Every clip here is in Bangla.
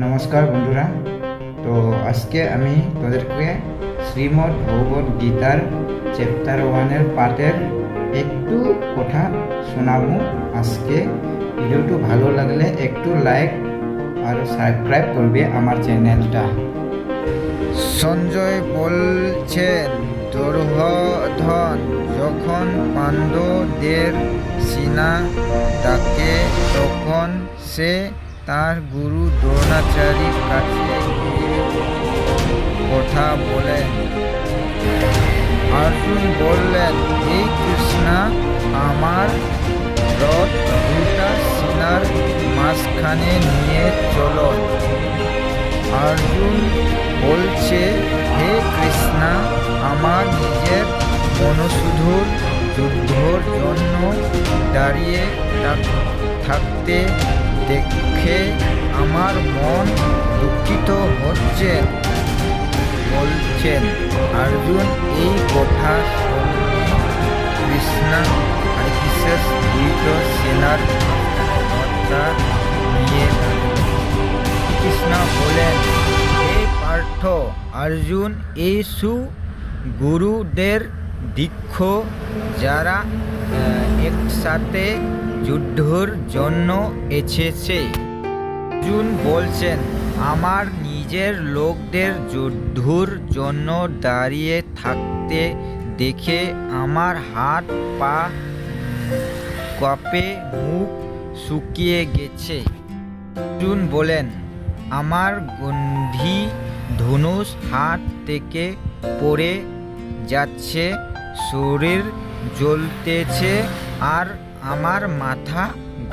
নমস্কার বন্ধুরা। তো আজকে আমি তোদেরকে শ্রীমদ্ ভগবদ গীতার চ্যাপ্টার 1-এর পাঠের একটু কথা শোনাবো। আজকে ভিডিওটি ভালো লাগলে একটু লাইক আর সাবস্ক্রাইব করবে আমার চ্যানেলটা। সঞ্জয় বলছেন, দুর্যোধন যখন পাণ্ডবদের সেনা ডাকে তখন সে তার গুরু দ্রোণাচার্যের কাছে কথা বলেন। অর্জুন বললেন, হে কৃষ্ণ, আমার রথ দুটা সেনার মাঝখানে নিয়ে চলো। অর্জুন বলছে, হে কৃষ্ণ, আমার নিজের মনসুধুর যুদ্ধর জন্য দাঁড়িয়ে থাকতে দেখে আমার মন দুঃখিত বলছেন। অর্জুন এই কথা শুনে কৃষ্ণ আর বিশেষ দুটো সেনার রথটা নিয়ে কৃষ্ণ বলেন, হে পার্থ, অর্জুন এই গুরুদের দীক্ষ যারা একসাথে যুদ্ধর জন্য এসেছে। অর্জুন বলছেন, আমার নিজের লোকদের যুদ্ধর জন্য দাঁড়িয়ে থাকতে দেখে আমার হাত পা কাঁপে, মুখ শুকিয়ে গেছে। অর্জুন বলেন, আমার গন্ধি ধনুষ হাত থেকে পড়ে যাচ্ছে, শরীর জ্বলতেছে আর আমার মাথা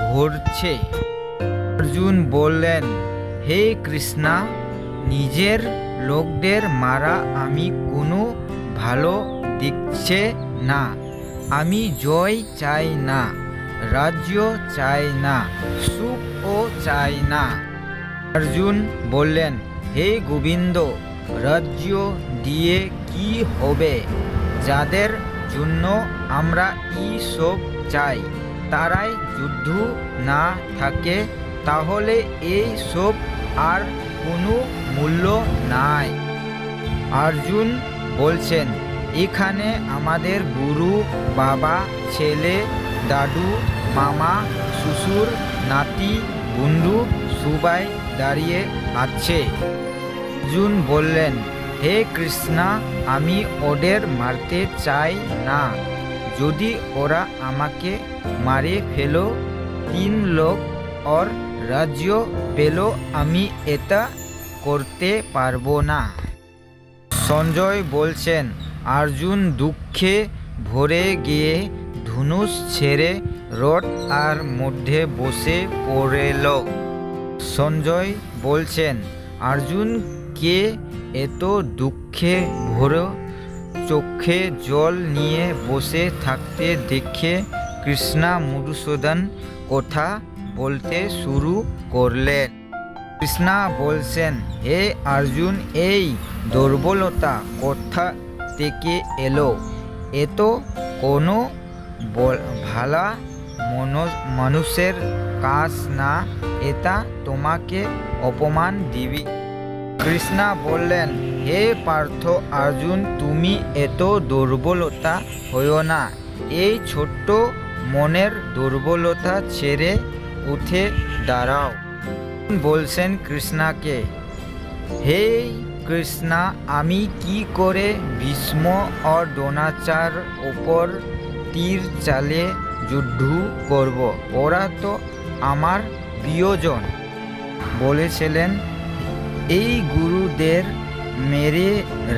ঘুরছে। অর্জুন বললেন, হে কৃষ্ণ, নিজের লোকদের মারা আমি কোনো ভালো দেখছে না। আমি জয় চাই না, রাজ্য চাই না, সুখও চাই না। অর্জুন বললেন, হে গোবিন্দ, রাজ্য দিয়ে কি হবে? যাদের জন্য আমরা এই সব চাই তারাই যুদ্ধ না থাকে, তাহলে এই সব আর কোনো মূল্য নাই। অর্জুন বলছেন, এখানে আমাদের গুরু, বাবা, ছেলে, দাদু, মামা, শ্বশুর, নাতি, বন্ধু সবাই দাঁড়িয়ে আছে। অর্জুন বললেন, হে কৃষ্ণ, আমি ওদের মারতে চাই না। যদি ওরা আমাকে মারে ফেলো, 3 লোক और রাজ্য পেল, আমি এটা করতে পারবো না। সঞ্জয় বলছেন, অর্জুন দুঃখে ভরে গিয়ে ধনুষ ছেড়ে রথ আর মধ্যে বসে পড়ল। সঞ্জয় বলছেন, অর্জুনকে এত দুঃখে ভরে চোখে জল নিয়ে বসে থাকতে দেখে কৃষ্ণ মধুসূদন কথা বলতে শুরু করলেন। কৃষ্ণ বলছেন, হে অর্জুন, এই দুর্বলতা কোথা থেকে এলো? এ তো কোনো ভালা মানুষের কাজ না, এটা তোমাকে অপমান দিবি। কৃষ্ণ বললেন, হে পার্থ অর্জুন, তুমি এত দুর্বলতা হইও না। এই ছোট্ট মনের দুর্বলতা ছেড়ে উঠে দাঁড়াও। বলছেন কৃষ্ণকে, হে কৃষ্ণ, আমি কি করে ভীষ্ম ও দ্রোণাচার্যের উপর তীর চালিয়ে যুদ্ধ করব? ওরা তো আমার প্রিয়জন। বলেছিলেন, এই গুরুদের মেরে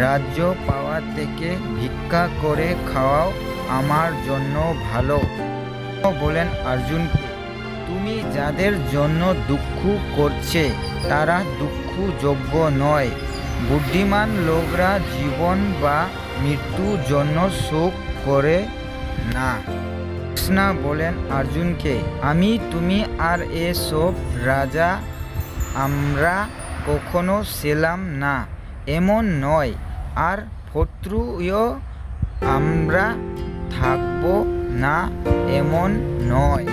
রাজ্য পাওয়া থেকে ভিক্ষা করে খাওয়াও আমার জন্য ভালো। বলেন অর্জুনকে, তুমি যাদের জন্য দুঃখ করছে তারা দুঃখযোগ্য নয়। বুদ্ধিমান লোকরা জীবন বা মৃত্যুর জন্য শোক করে না। কৃষ্ণ বলেন অর্জুনকে, আমি, তুমি আর এসব রাজা আমরা কখনো ছিলাম না এমন নয়, আর শত্রুও আমরা থাকব না এমন নয়।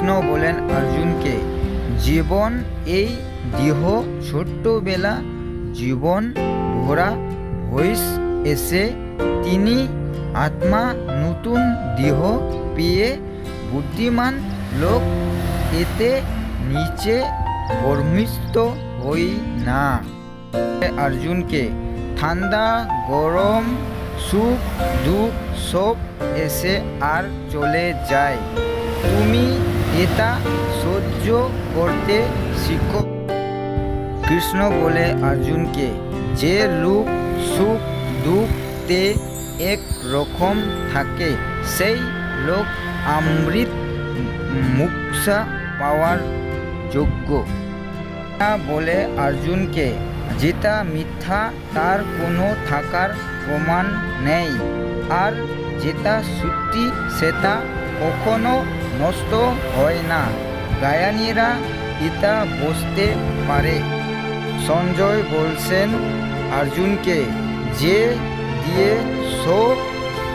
কৃষ্ণ বলেন অর্জুনকে, জীবন এই দেহ ছোট্টবেলা জীবন ভরা বয়স এসে তিনি আত্মা নতুন দেহ পেয়ে বুদ্ধিমান লোক এতে নিচে ভ্রমিত হই না। অর্জুনকে ঠান্ডা গরম সুখ দুঃখ সব এসে আর চলে যায়, তুমি এটা সহ্য করতে শিখো। কৃষ্ণ বলে অর্জুনকে, যে লোক সুখ দুঃখতে এক রকম থাকে সেই লোক অমৃত মুক্তা পাওয়ার যোগ্য। বলে অর্জুনকে, যেটা মিথ্যা তার কোনো থাকার প্রমাণ নেই, আর যেটা সত্যি সেটা কখনো নষ্ট হয় না। জ্ঞানীরা এটা বুঝতে পারে। সঞ্জয় বলছেন অর্জুনকে, যে দিয়ে সব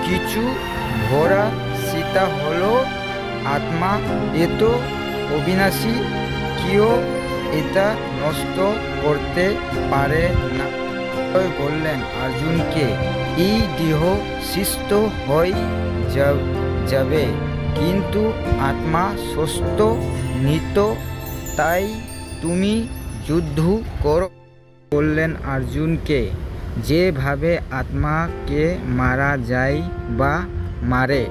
কিছু ভরা সেটা হলো আত্মা, এত অবিনাশী, কেউ এটা নষ্ট করতে পারে না। বললেন অর্জুনকে, এই দেহ সৃষ্ট হয়ে যাবে, কিন্তু আত্মা সুস্থ নিত, তাই তুমি যুদ্ধ করো। বললেন অর্জুনকে, যেভাবে আত্মাকে মারা যায় বা মারে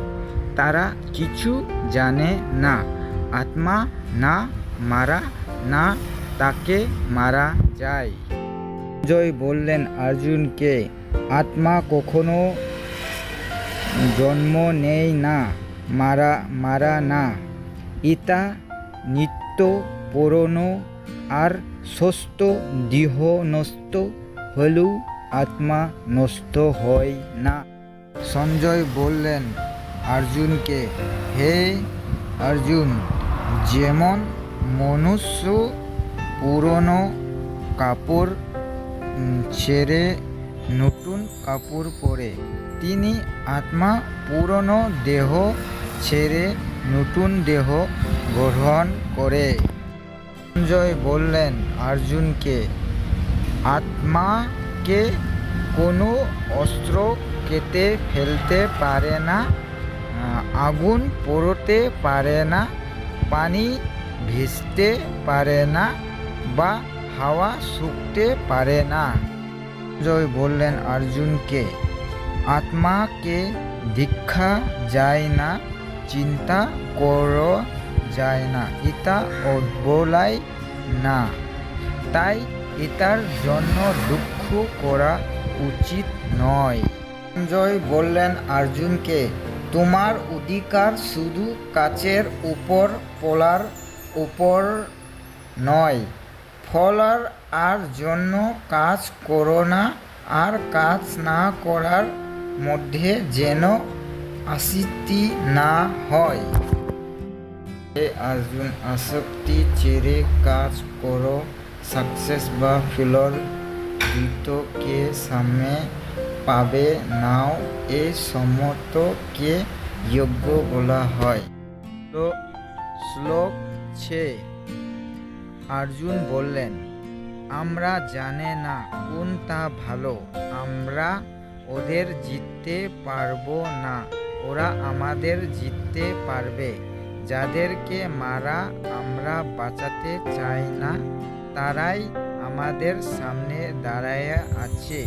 তারা কিছু জানে না। আত্মা না মারা না তাকে মারা যায়। সঞ্জয় বললেন অর্জুনকে, আত্মা কখনো জন্ম নেয় না, মারা না, এটা নিত্য পুরনো, আর সুস্থ দেহ নষ্ট হলেও আত্মা নষ্ট হয় না। সঞ্জয় বললেন অর্জুনকে, হে অর্জুন, যেমন মনুষ্য পুরনো কাপড় ছেড়ে নতুন কাপড় পরে, তিনি আত্মা পুরনো দেহ ছেড়ে নতুন দেহ গ্রহণ করে। সঞ্জয় বললেন অর্জুনকে, আত্মাকে কোনো অস্ত্র কেটে ফেলতে পারে না, আগুন পোড়াতে পারে না, পানি ভিজতে পারে না, বা হাওয়া শুকতে পারে না। সঞ্জয় বললেন অর্জুনকে, আত্মাকে দেখা যায় না, চিন্তা করা যায় না, এটা বলাই না, তাই এটার জন্য দুঃখ করা উচিত নয়। সঞ্জয় বললেন অর্জুনকে, তোমার অধিকার শুধু কাজের উপর, ফলার উপর নয়। ফলার আর জন্য কাজ করো না, আর কাজ না করার মধ্যে যেন আসক্তি না হয়। অর্জুন, আসক্তি ছেড়ে কাজ করো। সাকসেস বা ফেলিওর দুটোকে সামনে পাবে নাও, এই সমতকে যোগ্য বলা হয়। শ্লোক 6। অর্জুন বললেন, আমরা জানি না কোনটা ভালো, আমরা ওদের জিততে পারবো না, ওরা আমাদের জিততে পারবে। যাদেরকে মারা আমরা বাঁচাতে চাই না, তারাই আমাদের সামনে দাঁড়ায় আছে।